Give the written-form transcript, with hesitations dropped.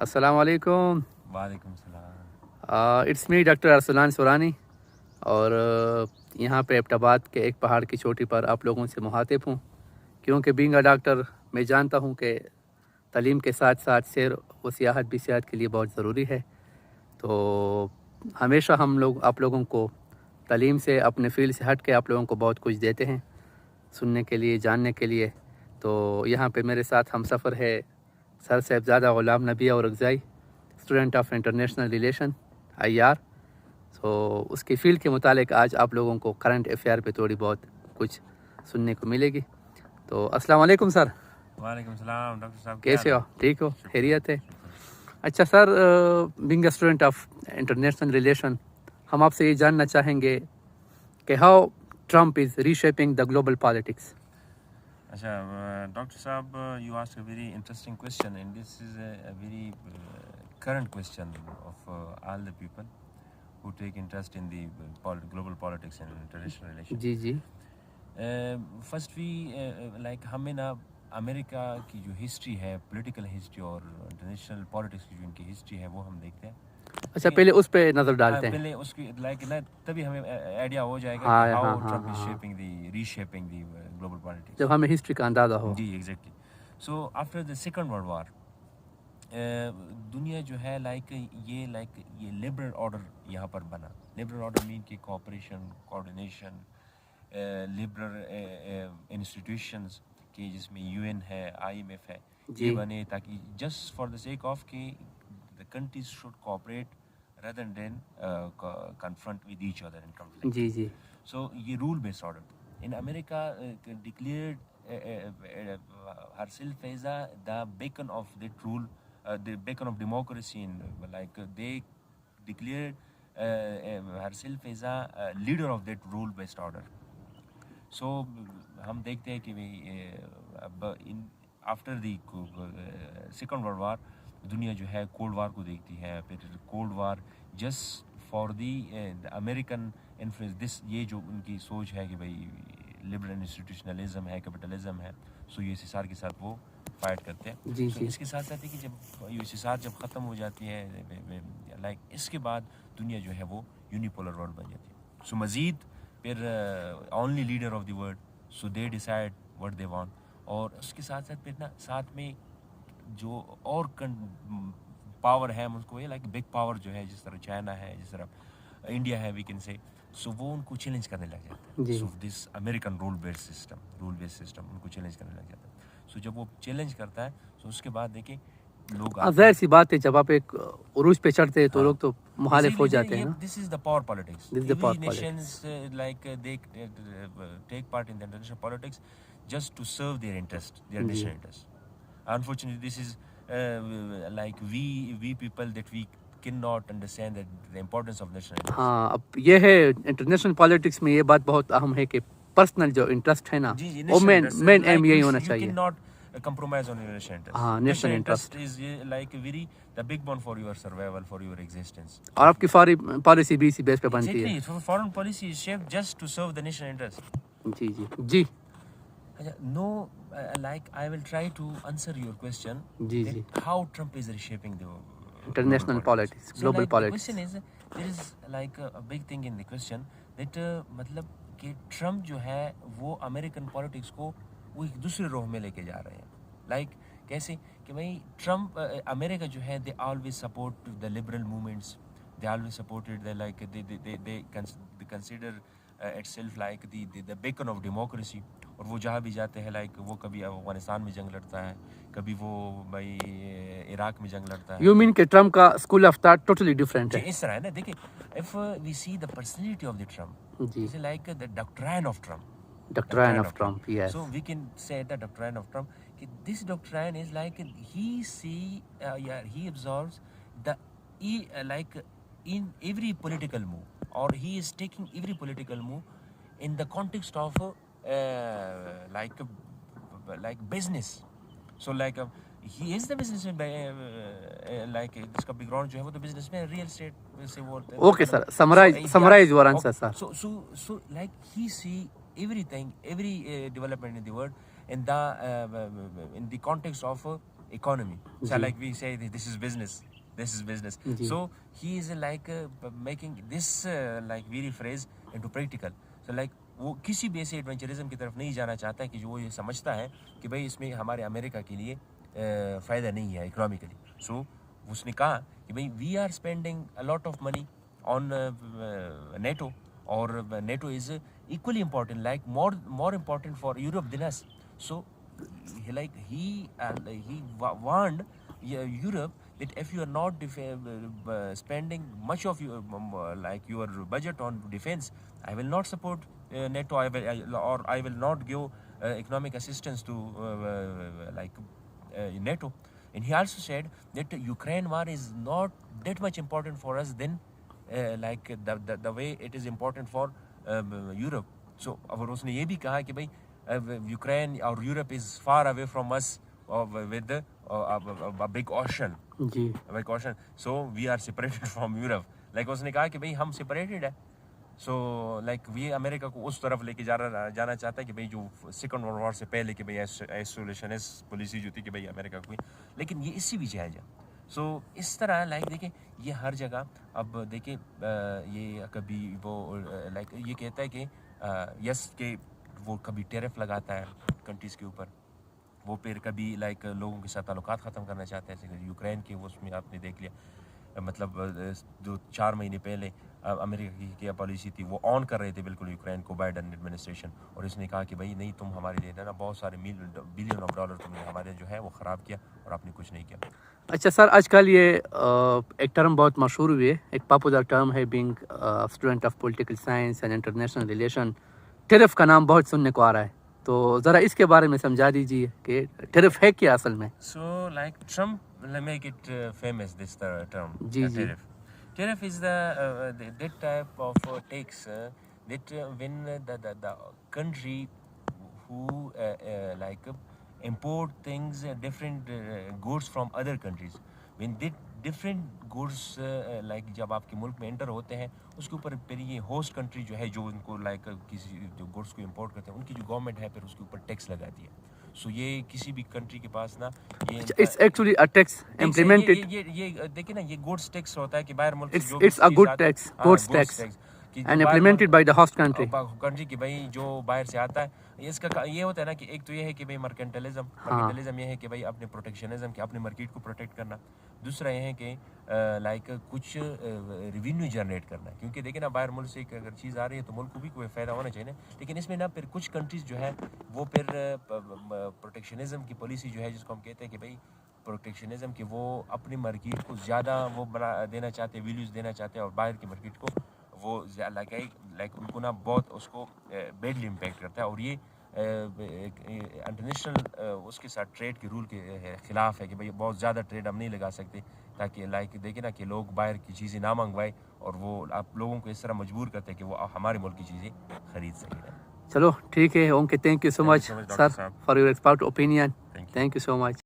अस्सलाम वालेकुम। वालेकुम सलाम। इट्स मी डॉक्टर अरसलान सुरानी और यहाँ पे एबटाबाद के एक पहाड़ की चोटी पर आप लोगों से मुखातिब हूँ, क्योंकि बीइंग अ डॉक्टर मैं जानता हूँ कि तालीम के साथ साथ सैर व सियाहत भी सेहत के लिए बहुत ज़रूरी है। तो हमेशा हम लोग आप लोगों को तालीम से, अपने फील्ड से हट के आप लोगों को बहुत कुछ देते हैं सुनने के लिए, जानने के लिए। तो यहाँ पे मेरे साथ हम सफ़र है sir Sahibzada Ghulam Nabi Orakzai, student of international relation IR। तो उसकी फ़ील्ड के मुतालिक आज आप लोगों को करंट अफेयर पे थोड़ी बहुत कुछ सुनने को मिलेगी। तो अस्सलाम वालेकुम सर। वालेकुम सलाम डॉक्टर साहब, क्या कैसे हाल हो? है? ठीक हो? शुक्र खैरियत है? शुक्र। अच्छा sir, being a student of international relation, हम आपसे ये जानना चाहेंगे कि how Trump is reshaping the global politics. अच्छा डॉक्टर साहब, you asked a very interesting question and this is a very current question of all the people who take interest in the global politics and international relations. जी जी first we like हमें ना America की जो history है, political history और international politics की जो इनकी हिस्ट्री है वो हम देखते हैं। अच्छा, पहले उस पे नज़र डालते हैं। पहले उसकी लाइक ना तभी हमें आइडिया हो जाएगा हाँ कि हाँ हाउ हाँ ट्रम्प इज हाँ, shaping the reshaping the global politics. जब हमें हिस्ट्री का अंदाज़ा हो। जी exactly. So after the second world war दुनिया जो है लाइक ये लिबरल ऑर्डर यहाँ पर बना। लिबरल ऑर्डर मीन की कोऑपरेशन, कोऑर्डिनेशन, लिबरल इंस्टीट्यूशंस के जिसमें UN है, IMF है, ये बने ताकि just for the sake of कि the countries should cooperate rather than confront with each other in conflict. जी जी So ये rule based order in America declared herself as the beacon of that rule, the beacon of democracy, in they declared herself as a leader of that rule based order. So हम देखते हैं कि अब in after the second world war दुनिया जो है cold war को देखती है। फिर cold war just for the American influence, this ये जो उनकी सोच है कि भाई लिबरल इंस्टीट्यूशनलिज्म है, कैपिटलिज्म है, सो USSR के साथ वो फाइट करते हैं। जी so जी इसके साथ साथ है कि जब USSR जब ख़त्म हो जाती है लाइक इसके बाद दुनिया जो है वो यूनिपोलर वर्ल्ड बन जाती है। सो मज़ीद फिर only leader of the world, so they decide what they want. और उसके साथ साथ फिर ना साथ में जो और पावर है उसको ये लाइक बिग पावर जो है, जिस तरह चाइना है, जिस तरह इंडिया है, वी कैन से, सो वो उनको चैलेंज करने लग जाता है। So this American rule based system उनको चैलेंज करने लग जाता है। सो जब वो चैलेंज करता है तो उसके बाद देखिए लोग जाहिर सी बात है, जब आप एक उरूज पे चढ़ते हैं तो लोग तो मुखालिफ हो जाते हैं ना। This is the power politics. This is the power nations like they take part in the international politics just to serve their interest, their national interest. Unfortunately, this is like we people that we cannot understand that the importance of national interest. हाँ, अब ये है international politics में ये बात बहुत अहम है कि पर्सनल जो इंटरेस्ट है ना, वो मेन एम यही होना चाहिए। You cannot compromise on your national interest. हाँ, national interest is like very the big one for your survival, for your existence. और आपकी फॉरेन पॉलिसी भी इसी बेस पे बनती है। Exactly, foreign policy is shaped just to serve the national interest. जी जी जी No, like I will try to answer your question. जी जी How Trump is reshaping the international politics, global The politics. question is there is like a big thing in the question that मतलब कि Trump जो है वो American politics को वो एक दूसरे रोह में लेके जा रहे हैं। लाइक कैसे कि भाई ट्रम्प अमेरिका जो है they always support the liberal movements, they always supported the like they consider itself like the beacon of democracy। और वो जहाँ भी जाते हैं लाइक वो कभी अफगानिस्तान में जंग लड़ता है, कभी वो भाई इराक में जंग लड़ता है। यू मीन कि ट्रम्प का school of thought totally different है। इस तरह है ना, देखिए if we see the personality of the Trump, जी, is like the doctrine of Trump. Doctrine of Trump, yes. So we can say the doctrine of Trump. This doctrine is like he absorbs the like in every political move, or he is taking every political move in the context of like business. So like he is the businessman by like इसका background जो है वो तो businessman real estate से वो okay sir, summarize your answer sir. So like he see everything, every development in the world in the context of economy. So जी. like we say, this is business. This is business. जी. So he is like making this like very phrase into practical. So like वो किसी भी ऐसे adventurism की तरफ नहीं जाना चाहता है कि जो वो ये समझता है कि भाई इसमें हमारे अमेरिका के लिए फ़ायदा नहीं है इकोनॉमिकली. सो उसने कहा कि भाई we are spending a lot of money on NATO, और NATO is equally important, like more important for Europe than us. So he warned Europe that if you are not spending much of your like your budget on defense, I will not support NATO. I will not give economic assistance to NATO. And he also said that Ukraine war is not that much important for us than like the way it is important for Europe. So और उसने ये भी कहा कि भाई Ukraine और Europe is far away from us with big ocean. जी. Big ocean. So we are separated from Europe. Like उसने कहा कि भाई हम सेपरेटेड है. सो लाइक ये अमेरिका को उस तरफ लेके जाना चाहता है कि भाई जो सेकंड वर्ल्ड वॉर से पहले कि भाई आइसोलेशनिस्ट पॉलिसी जो थी कि भाई अमेरिका को, लेकिन ये इसी भी जायज़ है. सो इस तरह लाइक देखिए ये हर जगह अब देखिए ये कभी वो लाइक ये कहता है कि यस के वो कभी टेरिफ लगाता है कंट्रीज़ के ऊपर, वो फिर कभी लाइक लोगों के साथ ताल्लुकात ख़त्म करना चाहते हैं. जैसे यूक्रेन के वो उसमें आपने देख लिया, मतलब जो 4 महीने पहले अमेरिका की क्या पॉलिसी थी वो ऑन कर रहे थे बिल्कुल यूक्रेन को बाइडन एडमिनिस्ट्रेशन, और इसने कहा कि भाई नहीं तुम हमारे लिए ना बहुत सारे बिलियन ऑफ डॉलर तुमने हमारे जो है वो ख़राब किया और आपने कुछ नहीं किया. अच्छा सर, आजकल ये एक टर्म बहुत मशहूर हुई है, एक पॉपुलर टर्म है, being student of political science and international relation. Tariff का नाम बहुत सुनने को आ रहा है, तो ज़रा इसके बारे में समझा दीजिए कि टेरिफ है क्या असल में. So like Trump make it famous, this term, जी. tariff. Tariff is that type of tax that when the country who like import things, different goods from other countries, when they different goods like जब आपके मुल्क में enter होते हैं उसके ऊपर फिर ये होस्ट कंट्री जो है जो उनको लाइक किसी जो गुड्स को इंपोर्ट करते हैं उनकी जो गवर्नमेंट है फिर उसके ऊपर टैक्स लगाती है. सो ये किसी भी कंट्री के पास ना ये it's actually a tax implemented. ये देखिए ना ये गुड्स टैक्स होता है कि बाहर मुल्क से जो it's a good tax, goods tax and implemented by the host country की भाई जो बाहर से आता है. इसका ये होता है ना कि एक तो ये है कि भाई मर्केंटलिज्म ये है कि भाई अपने प्रोटेक्शनिज्म के अपने मार्केट को प्रोटेक्ट करना. दूसरा ये है कि लाइक कुछ रेवेन्यू जनरेट करना, क्योंकि देखिए ना बाहर मुल्क से अगर चीज़ आ रही है तो मुल्क को भी कोई फ़ायदा होना चाहिए ना. लेकिन इसमें ना फिर कुछ कंट्रीज़ जो है वो फिर प्रोटेक्शनिज्म की पॉलिसी जो है जिसको हम कहते हैं कि भाई प्रोटेक्शनिज्म की वो अपनी मार्केट को ज़्यादा वो बना देना चाहते हैं, वैल्यूज़ देना चाहते हैं, और बाहर की मार्केट को वो लाइक उनको ना बहुत उसको बैडली इम्पैक्ट करता है. और ये इंटरनेशनल उसके साथ ट्रेड के रूल के ख़िलाफ़ है कि भाई बहुत ज़्यादा ट्रेड हम नहीं लगा सकते, ताकि लाइक देखें ना कि लोग बाहर की चीज़ें ना मंगवाए और वो आप लोगों को इस तरह मजबूर करते हैं कि वो हमारे मुल्क की चीज़ें ख़रीद सकें. चलो ठीक है okay, thank you so much sir for your expert opinion. Thank you so much.